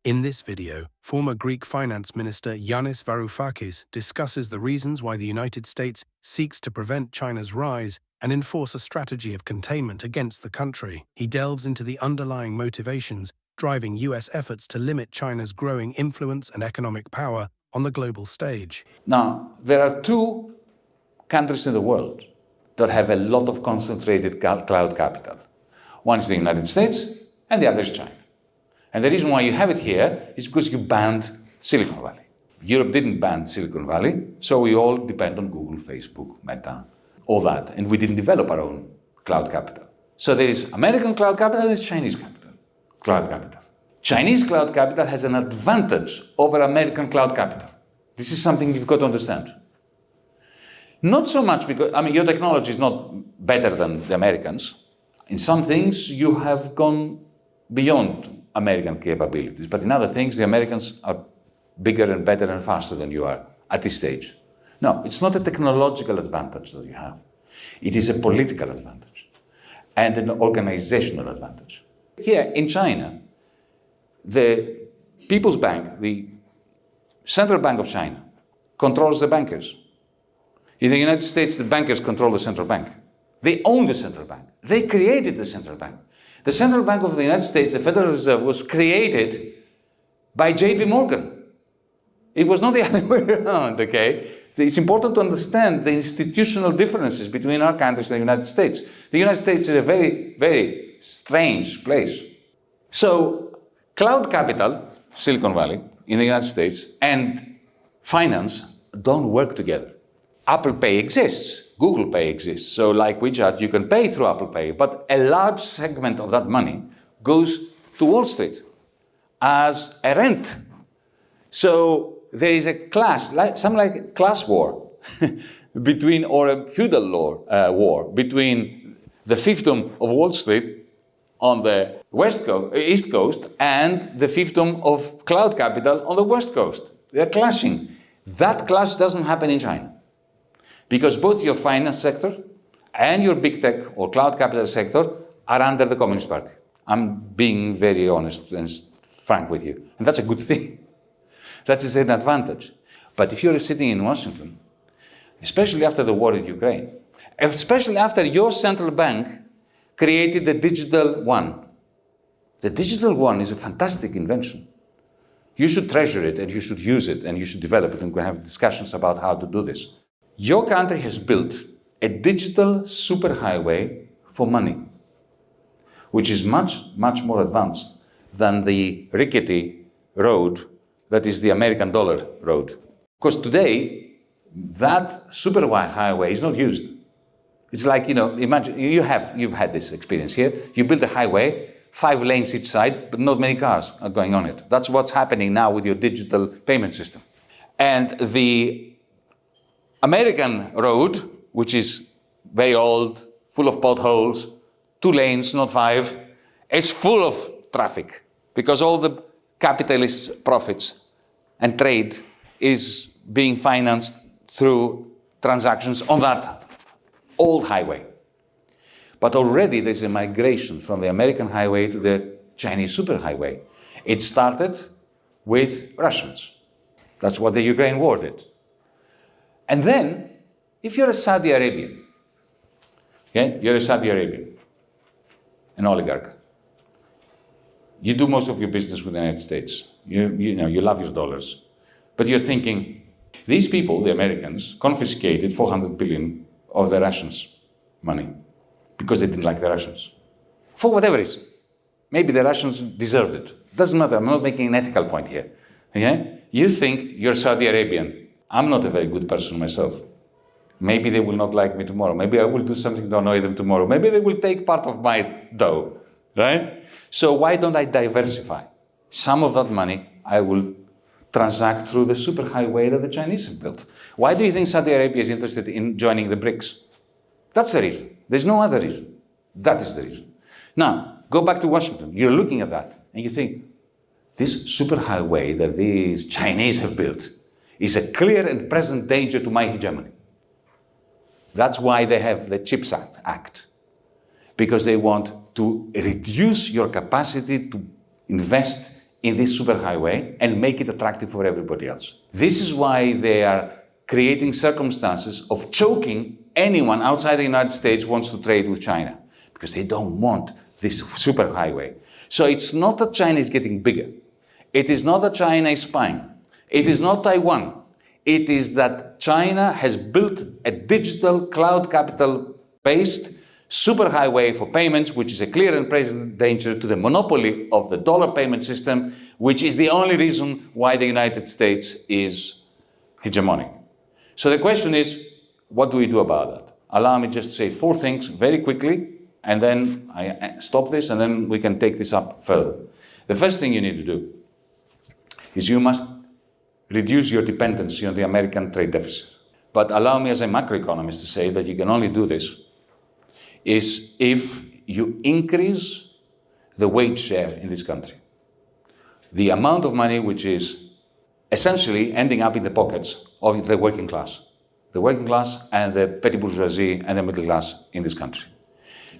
In this video, former Greek Finance Minister Yanis Varoufakis discusses the reasons why the United States seeks to prevent China's rise and enforce a strategy of containment against the country. He delves into the underlying motivations driving US efforts to limit China's growing influence and economic power on the global stage. Now, there are two countries in the world that have a lot of concentrated cloud capital. One is the United States, and the other is China. And the reason why you have it here is because you banned Silicon Valley. Europe didn't ban Silicon Valley, so we all depend on Google, Facebook, Meta, all that. And we didn't develop our own cloud capital. So there is American cloud capital and there is Chinese cloud capital. Chinese cloud capital has an advantage over American cloud capital. This is something you've got to understand. Not so much because, your technology is not better than the Americans. In some things, you have gone beyond American capabilities, but in other things, the Americans are bigger and better and faster than you are at this stage. No, it's not a technological advantage that you have. It is a political advantage and an organizational advantage. Here in China, the People's Bank, the Central Bank of China, controls the bankers. In the United States, the bankers control the central bank. They own the central bank. They created the central bank. The Central Bank of the United States, the Federal Reserve, was created by J.P. Morgan. It was not the other way around, okay? It's important to understand the institutional differences between our countries and the United States. The United States is a very, very strange place. So, cloud capital, Silicon Valley, in the United States, and finance don't work together. Apple Pay exists. Google Pay exists. So like WeChat, you can pay through Apple Pay, but a large segment of that money goes to Wall Street as a rent. So there is a class, something like a class war between, or a feudal war between the fiefdom of Wall Street on the East Coast and the fiefdom of cloud capital on the West Coast. They're clashing. That clash doesn't happen in China. Because both your finance sector and your big tech or cloud capital sector are under the Communist Party. I'm being very honest and frank with you. And that's a good thing. That is an advantage. But if you're sitting in Washington, especially after the war in Ukraine, especially after your central bank created the digital yuan. The digital yuan is a fantastic invention. You should treasure it and you should use it and you should develop it, and we have discussions about how to do this. Your country has built a digital superhighway for money, which is much, much more advanced than the rickety road that is the American dollar road. Because today, that superhighway is not used. It's like, imagine, you've had this experience here. You build a highway, 5 lanes each side, but not many cars are going on it. That's what's happening now with your digital payment system. And the American road, which is very old, full of potholes, 2 lanes, not 5, it's full of traffic because all the capitalist profits and trade is being financed through transactions on that old highway. But already there's a migration from the American highway to the Chinese superhighway. It started with Russians. That's what the Ukraine war did. And then, if you're a Saudi Arabian, okay, you're a Saudi Arabian, an oligarch. You do most of your business with the United States. You love your dollars. But you're thinking, these people, the Americans, confiscated 400 billion of the Russians' money because they didn't like the Russians. For whatever reason. Maybe the Russians deserved it. Doesn't matter, I'm not making an ethical point here. Okay? You think you're Saudi Arabian. I'm not a very good person myself. Maybe they will not like me tomorrow. Maybe I will do something to annoy them tomorrow. Maybe they will take part of my dough, right? So why don't I diversify? Some of that money I will transact through the superhighway that the Chinese have built. Why do you think Saudi Arabia is interested in joining the BRICS? That's the reason. There's no other reason. That is the reason. Now, go back to Washington. You're looking at that and you think, this superhighway that these Chinese have built is a clear and present danger to my hegemony. That's why they have the CHIPS Act, because they want to reduce your capacity to invest in this superhighway and make it attractive for everybody else. This is why they are creating circumstances of choking anyone outside the United States who wants to trade with China, because they don't want this superhighway. So it's not that China is getting bigger. It is not that China is spying. It is not Taiwan. It is that China has built a digital cloud capital-based superhighway for payments, which is a clear and present danger to the monopoly of the dollar payment system, which is the only reason why the United States is hegemonic. So the question is, what do we do about that? Allow me just to say 4 things very quickly, and then I stop this, and then we can take this up further. The first thing you need to do is you must reduce your dependency on the American trade deficit. But allow me as a macroeconomist to say that you can only do this is if you increase the wage share in this country. The amount of money which is essentially ending up in the pockets of the working class and the petty bourgeoisie and the middle class in this country.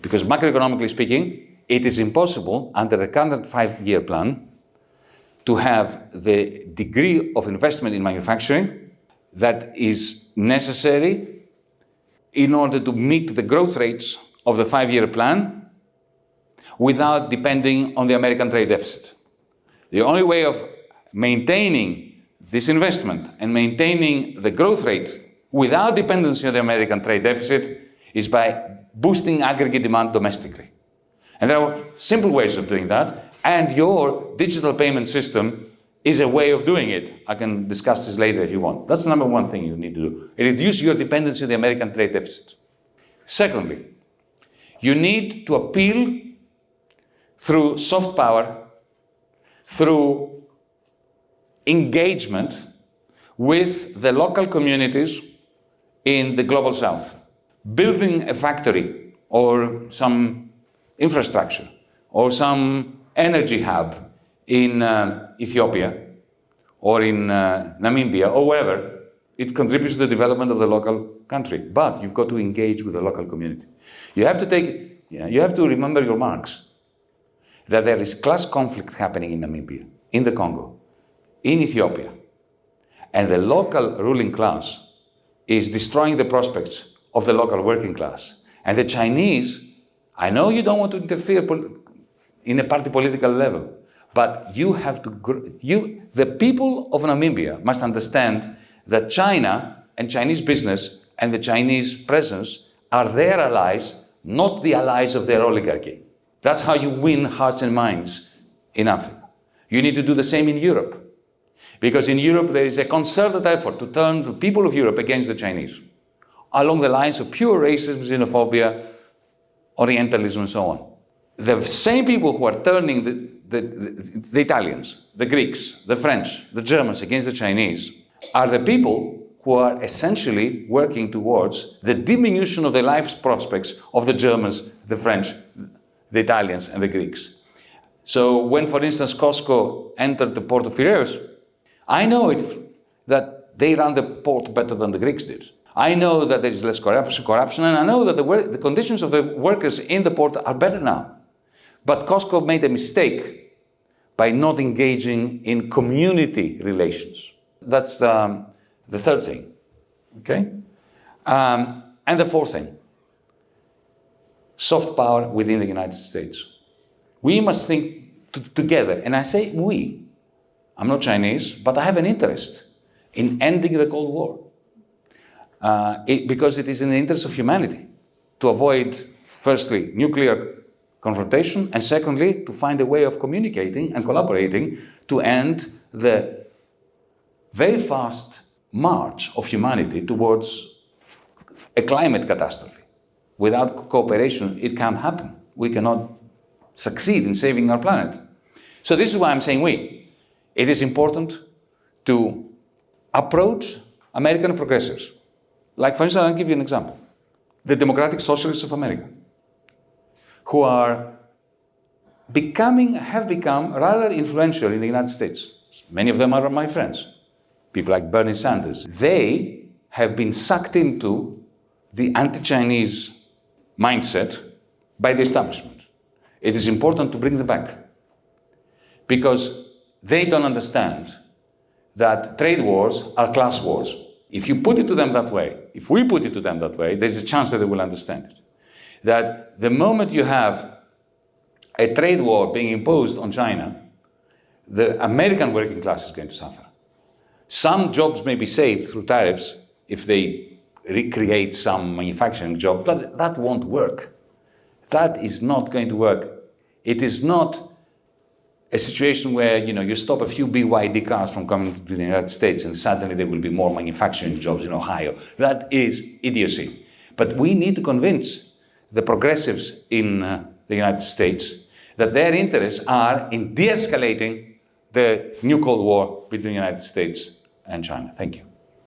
Because macroeconomically speaking, it is impossible under the current 5-year plan to have the degree of investment in manufacturing that is necessary in order to meet the growth rates of the 5-year plan without depending on the American trade deficit. The only way of maintaining this investment and maintaining the growth rate without dependency on the American trade deficit is by boosting aggregate demand domestically. And there are simple ways of doing that, and your digital payment system is a way of doing it. I can discuss this later if you want. That's the number 1 thing you need to do. Reduce your dependency on the American trade deficit. Secondly, you need to appeal through soft power, through engagement with the local communities in the global south. Building a factory or some infrastructure or some energy hub in Ethiopia or in Namibia or wherever, it contributes to the development of the local country. But you've got to engage with the local community. You have to remember your marks, that there is class conflict happening in Namibia, in the Congo, in Ethiopia, and the local ruling class is destroying the prospects of the local working class. And the Chinese, I know you don't want to interfere in a party political level, but you have to, the people of Namibia must understand that China and Chinese business and the Chinese presence are their allies, not the allies of their oligarchy. That's how you win hearts and minds in Africa. You need to do the same in Europe. Because in Europe there is a concerted effort to turn the people of Europe against the Chinese, along the lines of pure racism, xenophobia, Orientalism, and so on. The same people who are turning the Italians, the Greeks, the French, the Germans against the Chinese are the people who are essentially working towards the diminution of the life prospects of the Germans, the French, the Italians, and the Greeks. So when, for instance, Costco entered the port of Piraeus, I know that they run the port better than the Greeks did. I know that there is less corruption, and I know that the conditions of the workers in the port are better now. But Costco made a mistake by not engaging in community relations. That's the third thing, okay? And the fourth thing, soft power within the United States. We must think together, and I say we. I'm not Chinese, but I have an interest in ending the Cold War. Because it is in the interest of humanity to avoid, firstly, nuclear confrontation, and secondly, to find a way of communicating and collaborating to end the very fast march of humanity towards a climate catastrophe. Without cooperation, it can't happen. We cannot succeed in saving our planet. So this is why I'm saying we. It is important to approach American progressives. Like, for instance, I'll give you an example. The Democratic Socialists of America, who have become rather influential in the United States. Many of them are my friends. People like Bernie Sanders. They have been sucked into the anti-Chinese mindset by the establishment. It is important to bring them back. Because they don't understand that trade wars are class wars. If you put it to them that way, if we put it to them that way, there's a chance that they will understand it. That the moment you have a trade war being imposed on China, the American working class is going to suffer. Some jobs may be saved through tariffs if they recreate some manufacturing jobs, but that won't work. That is not going to work. It is not a situation where you stop a few BYD cars from coming to the United States and suddenly there will be more manufacturing jobs in Ohio. That is idiocy. But we need to convince the progressives in the United States that their interests are in de-escalating the new Cold War between the United States and China. Thank you.